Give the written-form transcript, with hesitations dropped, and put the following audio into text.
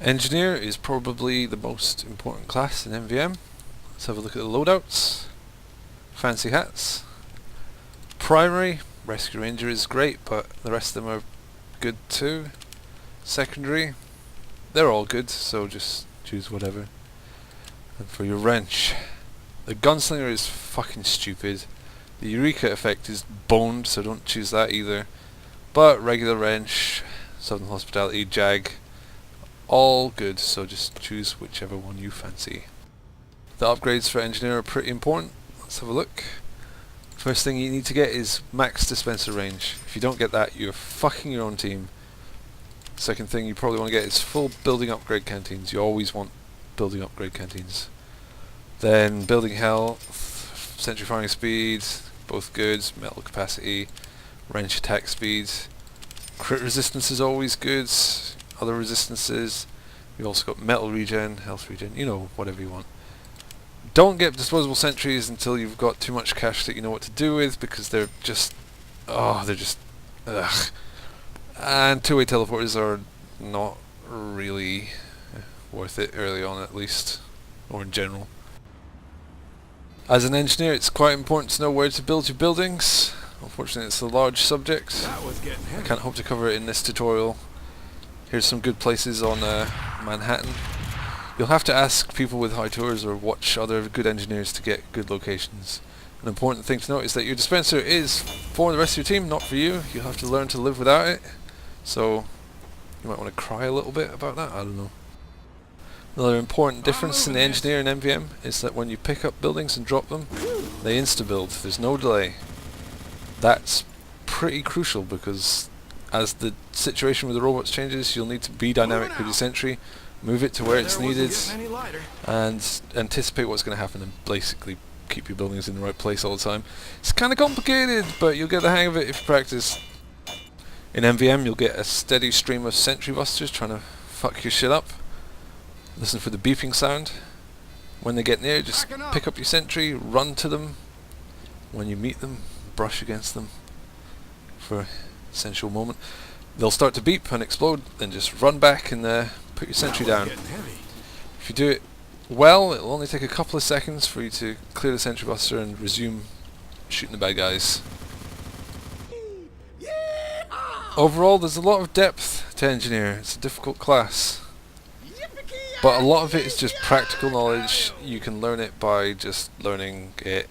Engineer is probably the most important class in MvM. Let's have a look at the loadouts. Fancy hats. Primary, Rescue Ranger is great, but the rest of them are good too. Secondary, they're all good, so just choose whatever. And for your wrench, the Gunslinger is fucking stupid. The Eureka effect is boned, so don't choose that either. But regular wrench, Southern Hospitality, Jag, all good, so just choose whichever one you fancy. The upgrades for Engineer are pretty important. Let's have a look. First thing you need to get is max dispenser range. If you don't get that, you're fucking your own team. Second thing you probably want to get is full building upgrade canteens. You always want building upgrade canteens. Then building health, sentry firing speed, both good, metal capacity, wrench attack speed. Crit resistance is always good. Other resistances, you've also got metal regen, health regen, you know, whatever you want. Don't get disposable sentries until you've got too much cash that you know what to do with, because they're just, ugh. And two-way teleporters are not really worth it early on, at least, or in general. As an engineer, it's quite important to know where to build your buildings. Unfortunately, it's a large subject. I can't hope to cover it in this tutorial. Here's some good places on Manhattan. You'll have to ask people with high tours or watch other good engineers to get good locations. An important thing to note is that your dispenser is for the rest of your team, not for you. You'll have to learn to live without it. So you might want to cry a little bit about that, I don't know. Another important difference in the engineer and MvM is that when you pick up buildings and drop them, they insta-build. There's no delay. That's pretty crucial because as the situation with the robots changes, you'll need to be dynamic with your sentry, move it to where it's needed, and anticipate what's going to happen and basically keep your buildings in the right place all the time. It's kind of complicated, but you'll get the hang of it if you practice. In MvM, you'll get a steady stream of sentry busters trying to fuck your shit up. Listen for the beeping sound. When they get near, just pick up your sentry, run to them. When you meet them, brush against them for a sensual moment. They'll start to beep and explode, then just run back and put your sentry down. If you do it well, it'll only take a couple of seconds for you to clear the sentry buster and resume shooting the bad guys. Overall, there's a lot of depth to engineer. It's a difficult class. But a lot of it is just practical knowledge. You can learn it by just learning it.